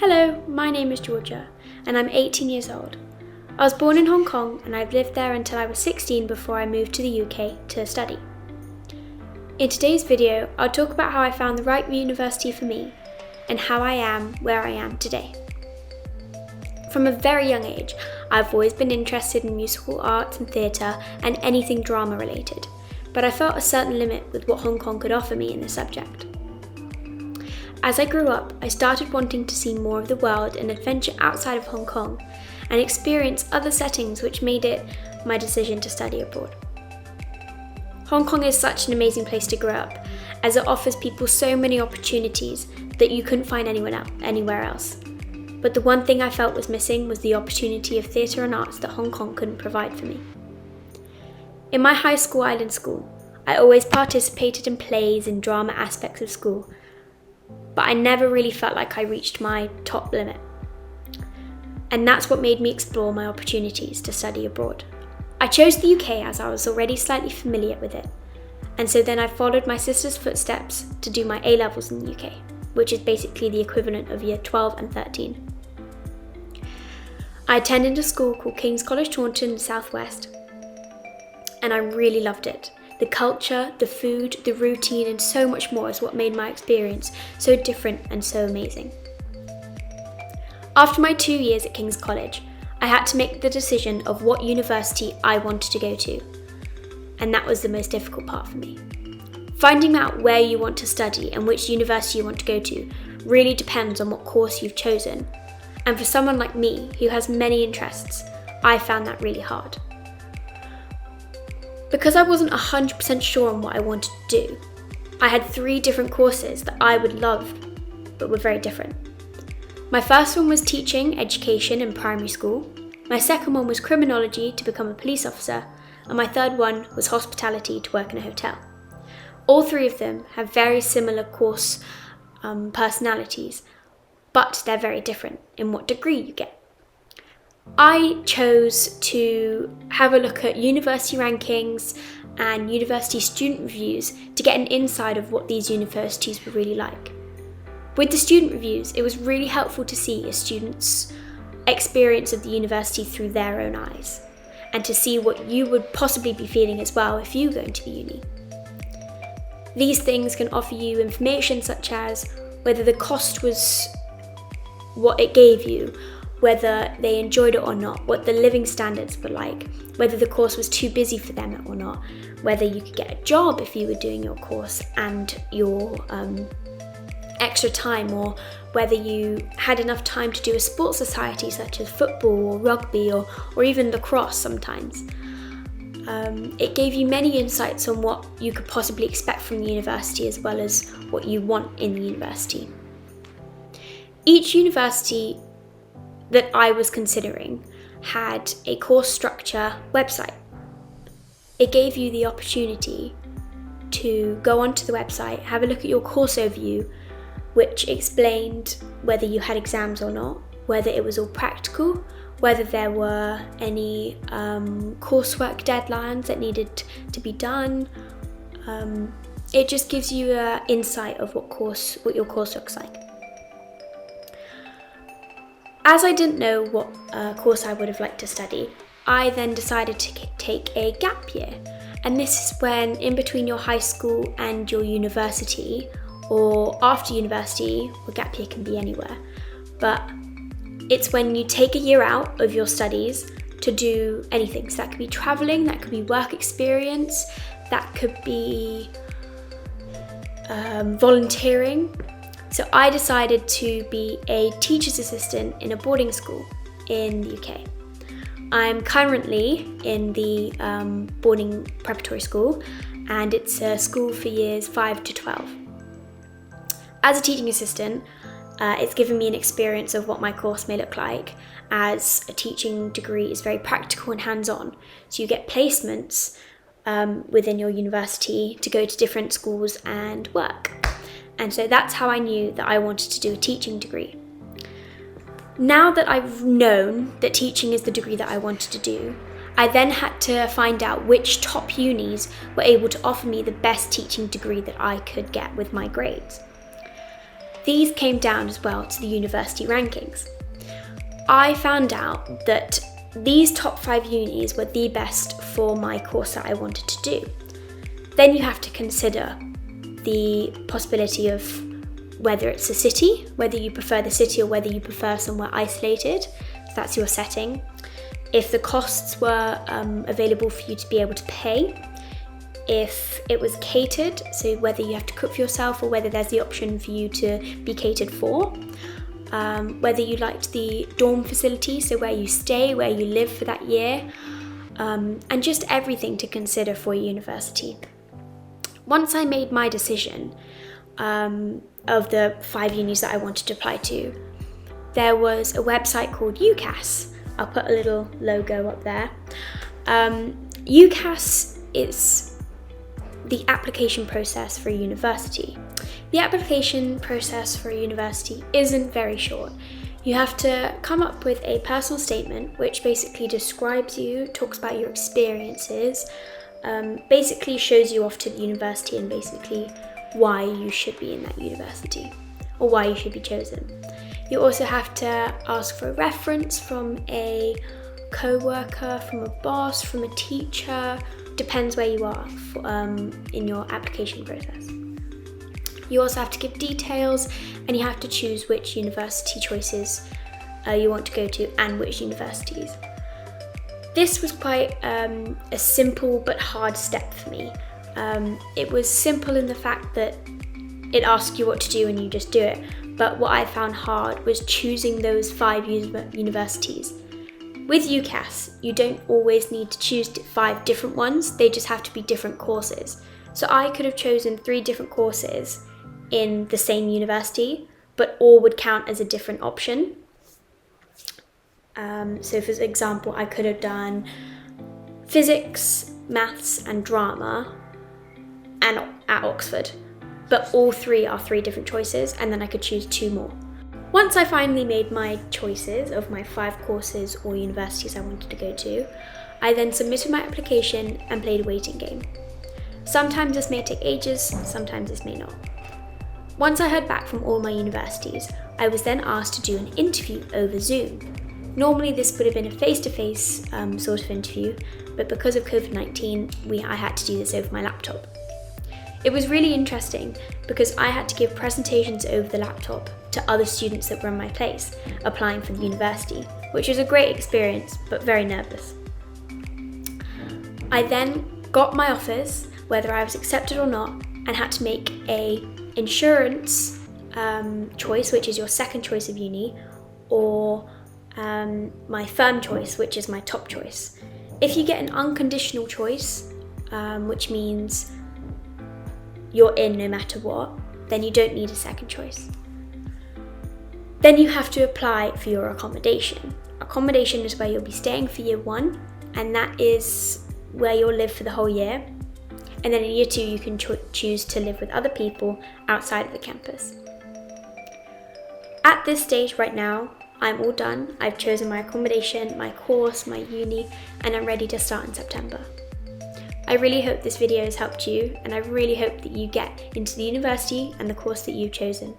Hello, my name is Jorja and I'm 18 years old. I was born in Hong Kong and I've lived there until I was 16 before I moved to the UK to study. In today's video, I'll talk about how I found the right university for me and how I am where I am today. From a very young age, I've always been interested in musical arts and theatre and anything drama related, but I felt a certain limit with what Hong Kong could offer me in this subject. As I grew up, I started wanting to see more of the world and adventure outside of Hong Kong and experience other settings, which made it my decision to study abroad. Hong Kong is such an amazing place to grow up, as it offers people so many opportunities that you couldn't find anywhere else. But the one thing I felt was missing was the opportunity of theatre and arts that Hong Kong couldn't provide for me. In my high school island school, I always participated in plays and drama aspects of school, but I never really felt like I reached my top limit. And that's what made me explore my opportunities to study abroad. I chose the UK as I was already slightly familiar with it, and so then I followed my sister's footsteps to do my A-levels in the UK, which is basically the equivalent of year 12 and 13. I attended a school called King's College Taunton in the Southwest, and I really loved it. The culture, the food, the routine, and so much more is what made my experience so different and so amazing. After my 2 years at King's College, I had to make the decision of what university I wanted to go to, and that was the most difficult part for me. Finding out where you want to study and which university you want to go to really depends on what course you've chosen, and for someone like me who has many interests, I found that really hard. Because I wasn't 100% sure on what I wanted to do, I had 3 different courses that I would love, but were very different. My first one was teaching education in primary school, my second one was criminology to become a police officer, and my third one was hospitality to work in a hotel. All 3 of them have very similar course personalities, but they're very different in what degree you get. I chose to have a look at university rankings and university student reviews to get an insight of what these universities were really like. With the student reviews, it was really helpful to see a student's experience of the university through their own eyes, and to see what you would possibly be feeling as well if you go into the uni. These things can offer you information such as whether the cost was what it gave you, whether they enjoyed it or not, what the living standards were like, whether the course was too busy for them or not, whether you could get a job if you were doing your course and your extra time, or whether you had enough time to do a sports society such as football or rugby or even lacrosse sometimes. It gave you many insights on what you could possibly expect from the university as well as what you want in the university. Each university that I was considering had a course structure website. It gave you the opportunity to go onto the website, have a look at your course overview, which explained whether you had exams or not, whether it was all practical, whether there were any coursework deadlines that needed to be done. It just gives you an insight of what your course looks like. As I didn't know what course I would have liked to study, I then decided to take a gap year. And this is when, in between your high school and your university, or after university, well, gap year can be anywhere, but it's when you take a year out of your studies to do anything. So that could be traveling, that could be work experience, that could be volunteering. So I decided to be a teacher's assistant in a boarding school in the UK. I'm currently in the boarding preparatory school, and it's a school for years 5 to 12. As a teaching assistant, it's given me an experience of what my course may look like, as a teaching degree is very practical and hands-on. So you get placements within your university to go to different schools and work. And so that's how I knew that I wanted to do a teaching degree. Now that I've known that teaching is the degree that I wanted to do, I then had to find out which top unis were able to offer me the best teaching degree that I could get with my grades. these came down as well to the university rankings. I found out that these top 5 unis were the best for my course that I wanted to do. Then you have to consider the possibility of whether it's a city, whether you prefer the city or whether you prefer somewhere isolated. So that's your setting. If the costs were available for you to be able to pay, if it was catered, so whether you have to cook for yourself or whether there's the option for you to be catered for, whether you liked the dorm facility, so where you stay, where you live for that year, and just everything to consider for university. Once I made my decision of the 5 unis that I wanted to apply to, there was a website called UCAS. I'll put a little logo up there. UCAS is the application process for a university. The application process for a university isn't very short. You have to come up with a personal statement which basically describes you, talks about your experiences, basically shows you off to the university and basically why you should be in that university or why you should be chosen. You also have to ask for a reference from a co-worker, from a boss, from a teacher, depends where you are in your application process. You also have to give details and you have to choose which university choices you want to go to and which universities. This was quite a simple but hard step for me. It was simple in the fact that it asks you what to do and you just do it, but what I found hard was choosing those 5 universities. With UCAS, you don't always need to choose 5 different ones, they just have to be different courses. So I could have chosen 3 different courses in the same university, but all would count as a different option. So for example, I could have done physics, maths and drama and at Oxford, but all 3 are 3 different choices, and then I could choose 2 more. Once I finally made my choices of my 5 courses or universities I wanted to go to, I then submitted my application and played a waiting game. Sometimes this may take ages, sometimes this may not. Once I heard back from all my universities, I was then asked to do an interview over Zoom. Normally this would have been a face-to-face sort of interview, but because of COVID-19, I had to do this over my laptop. It was really interesting because I had to give presentations over the laptop to other students that were in my place, applying for the university, which was a great experience, but very nervous. I then got my offers, whether I was accepted or not, and had to make a insurance choice, which is your second choice of uni, or my firm choice, which is my top choice. If you get an unconditional choice, which means you're in no matter what, then you don't need a second choice. Then you have to apply for your accommodation. Accommodation is where you'll be staying for year 1, and that is where you'll live for the whole year. And then in year 2, you can choose to live with other people outside of the campus. At this stage right now, I'm all done. I've chosen my accommodation, my course, my uni, and I'm ready to start in September. I really hope this video has helped you, and I really hope that you get into the university and the course that you've chosen.